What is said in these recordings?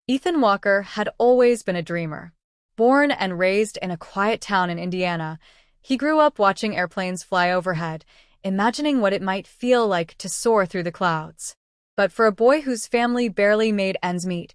Ethan Walker had always been a dreamer. Born and raised in a quiet town in Indiana, he grew up watching airplanes fly overhead, imagining what it might feel like to soar through the clouds. But for a boy whose family barely made ends meet,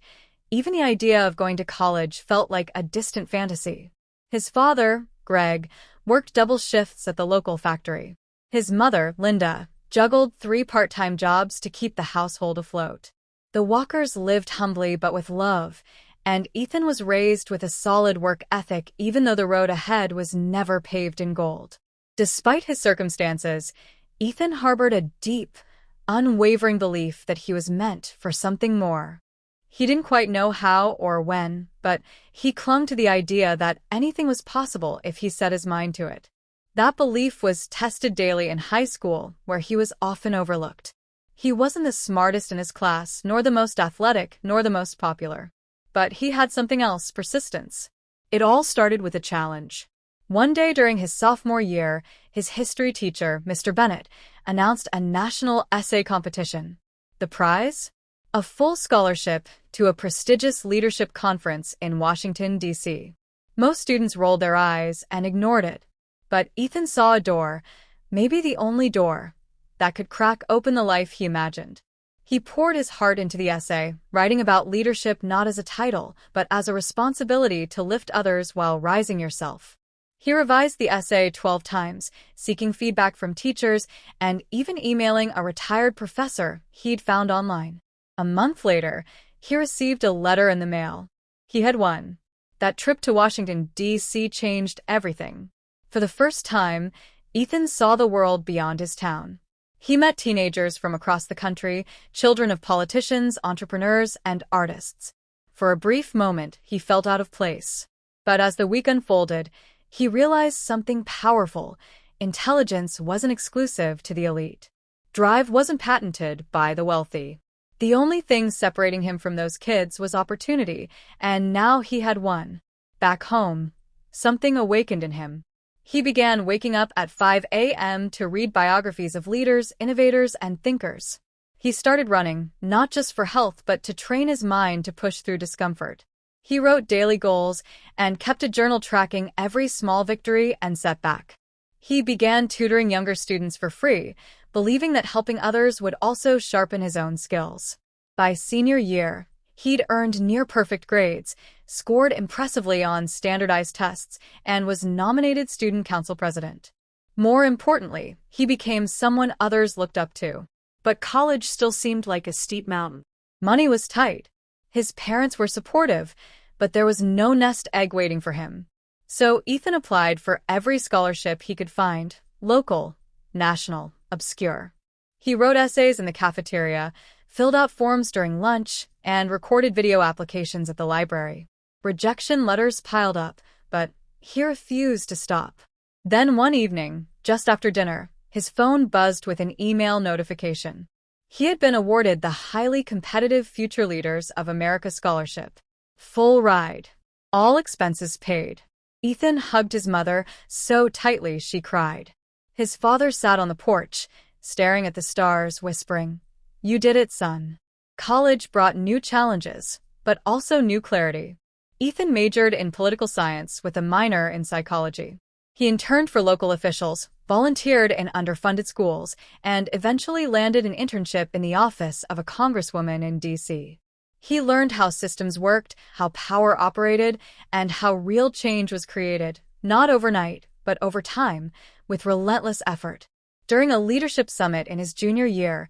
even the idea of going to college felt like a distant fantasy. His father, Greg, worked double shifts at the local factory. His mother, Linda, juggled 3 part-time jobs to keep the household afloat. The Walkers lived humbly but with love, and Ethan was raised with a solid work ethic even though the road ahead was never paved in gold. Despite his circumstances, Ethan harbored a deep, unwavering belief that he was meant for something more. He didn't quite know how or when, but he clung to the idea that anything was possible if he set his mind to it. That belief was tested daily in high school, where he was often overlooked. He wasn't the smartest in his class, nor the most athletic, nor the most popular. But he had something else: persistence. It all started with a challenge. One day during his sophomore year, his history teacher, Mr. Bennett, announced a national essay competition. The prize? A full scholarship to a prestigious leadership conference in Washington, D.C. Most students rolled their eyes and ignored it. But Ethan saw a door, maybe the only door, that could crack open the life he imagined. He poured his heart into the essay, writing about leadership not as a title, but as a responsibility to lift others while rising yourself. He revised the essay 12 times, seeking feedback from teachers and even emailing a retired professor he'd found online. A month later, he received a letter in the mail. He had won. That trip to Washington, D.C. changed everything. For the first time, Ethan saw the world beyond his town. He met teenagers from across the country, children of politicians, entrepreneurs, and artists. For a brief moment, he felt out of place. But as the week unfolded, he realized something powerful. Intelligence wasn't exclusive to the elite. Drive wasn't patented by the wealthy. The only thing separating him from those kids was opportunity, and now he had one. Back home, something awakened in him. He began waking up at 5 a.m. to read biographies of leaders, innovators, and thinkers. He started running, not just for health but to train his mind to push through discomfort. He wrote daily goals and kept a journal tracking every small victory and setback. He began tutoring younger students for free, believing that helping others would also sharpen his own skills. By senior year, he'd earned near-perfect grades, scored impressively on standardized tests, and was nominated student council president. More importantly, he became someone others looked up to. But college still seemed like a steep mountain. Money was tight. His parents were supportive, but there was no nest egg waiting for him. So Ethan applied for every scholarship he could find, local, national, obscure. He wrote essays in the cafeteria, filled out forms during lunch, and recorded video applications at the library. Rejection letters piled up, but he refused to stop. Then one evening, just after dinner, his phone buzzed with an email notification. He had been awarded the highly competitive Future Leaders of America Scholarship. Full ride. All expenses paid. Ethan hugged his mother so tightly she cried. His father sat on the porch, staring at the stars, whispering, "You did it, son." College brought new challenges, but also new clarity. Ethan majored in political science with a minor in psychology. He interned for local officials, volunteered in underfunded schools, and eventually landed an internship in the office of a congresswoman in D.C. He learned how systems worked, how power operated, and how real change was created, not overnight, but over time, with relentless effort. During a leadership summit in his junior year,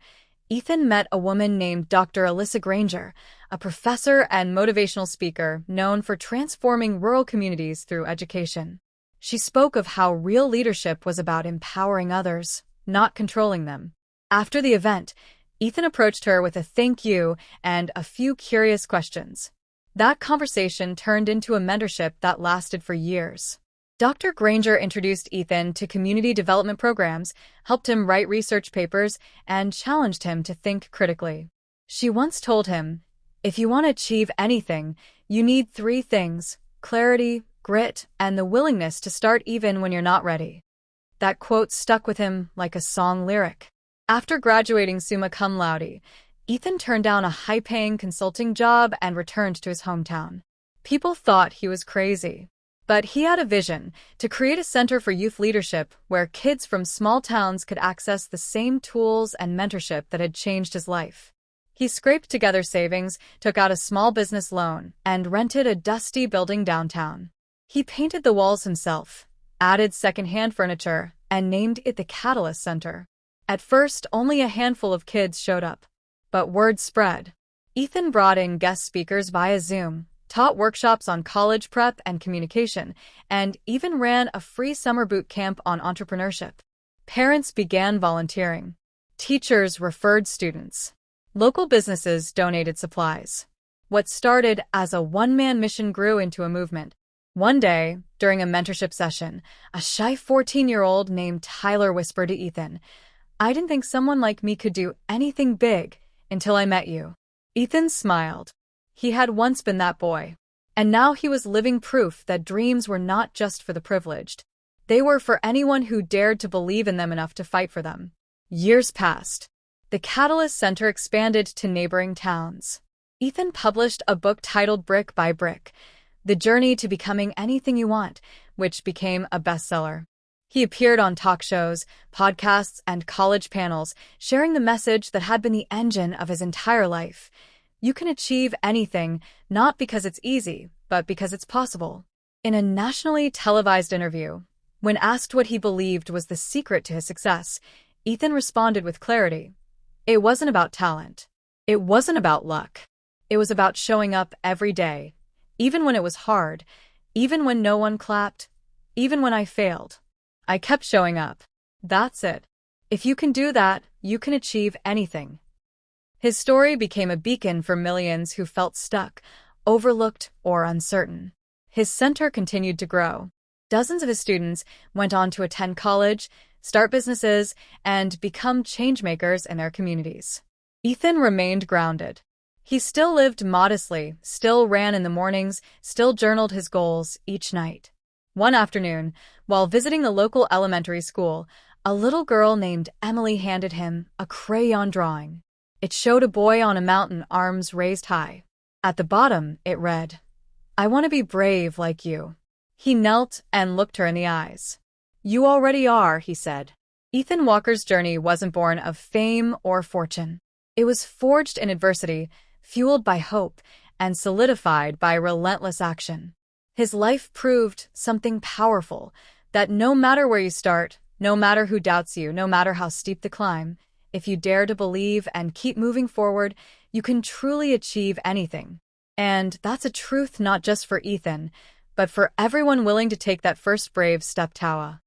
Ethan met a woman named Dr. Alyssa Granger, a professor and motivational speaker known for transforming rural communities through education. She spoke of how real leadership was about empowering others, not controlling them. After the event, Ethan approached her with a thank you and a few curious questions. That conversation turned into a mentorship that lasted for years. Dr. Granger introduced Ethan to community development programs, helped him write research papers, and challenged him to think critically. She once told him, "If you want to achieve anything, you need 3 things: clarity, grit, and the willingness to start even when you're not ready." That quote stuck with him like a song lyric. After graduating summa cum laude, Ethan turned down a high-paying consulting job and returned to his hometown. People thought he was crazy. But he had a vision to create a center for youth leadership where kids from small towns could access the same tools and mentorship that had changed his life. He scraped together savings, took out a small business loan, and rented a dusty building downtown. He painted the walls himself, added second-hand furniture, and named it the Catalyst Center. At first, only a handful of kids showed up. But word spread. Ethan brought in guest speakers via Zoom, taught workshops on college prep and communication, and even ran a free summer boot camp on entrepreneurship. Parents began volunteering. Teachers referred students. Local businesses donated supplies. What started as a one-man mission grew into a movement. One day, during a mentorship session, a shy 14-year-old named Tyler whispered to Ethan, "I didn't think someone like me could do anything big until I met you." Ethan smiled. He had once been that boy. And now he was living proof that dreams were not just for the privileged. They were for anyone who dared to believe in them enough to fight for them. Years passed. The Catalyst Center expanded to neighboring towns. Ethan published a book titled Brick by Brick, The Journey to Becoming Anything You Want, which became a bestseller. He appeared on talk shows, podcasts, and college panels, sharing the message that had been the engine of his entire life. You can achieve anything, not because it's easy, but because it's possible. In a nationally televised interview, when asked what he believed was the secret to his success, Ethan responded with clarity. It wasn't about talent. It wasn't about luck. It was about showing up every day, even when it was hard, even when no one clapped, even when I failed. I kept showing up. That's it. If you can do that, you can achieve anything. His story became a beacon for millions who felt stuck, overlooked, or uncertain. His center continued to grow. Dozens of his students went on to attend college, start businesses, and become changemakers in their communities. Ethan remained grounded. He still lived modestly, still ran in the mornings, still journaled his goals each night. One afternoon, while visiting the local elementary school, a little girl named Emily handed him a crayon drawing. It showed a boy on a mountain, arms raised high. At the bottom, it read, "I want to be brave like you." He knelt and looked her in the eyes. "You already are," he said. Ethan Walker's journey wasn't born of fame or fortune. It was forged in adversity, fueled by hope, and solidified by relentless action. His life proved something powerful, that no matter where you start, no matter who doubts you, no matter how steep the climb, if you dare to believe and keep moving forward, you can truly achieve anything. And that's a truth not just for Ethan, but for everyone willing to take that first brave step. Tawa.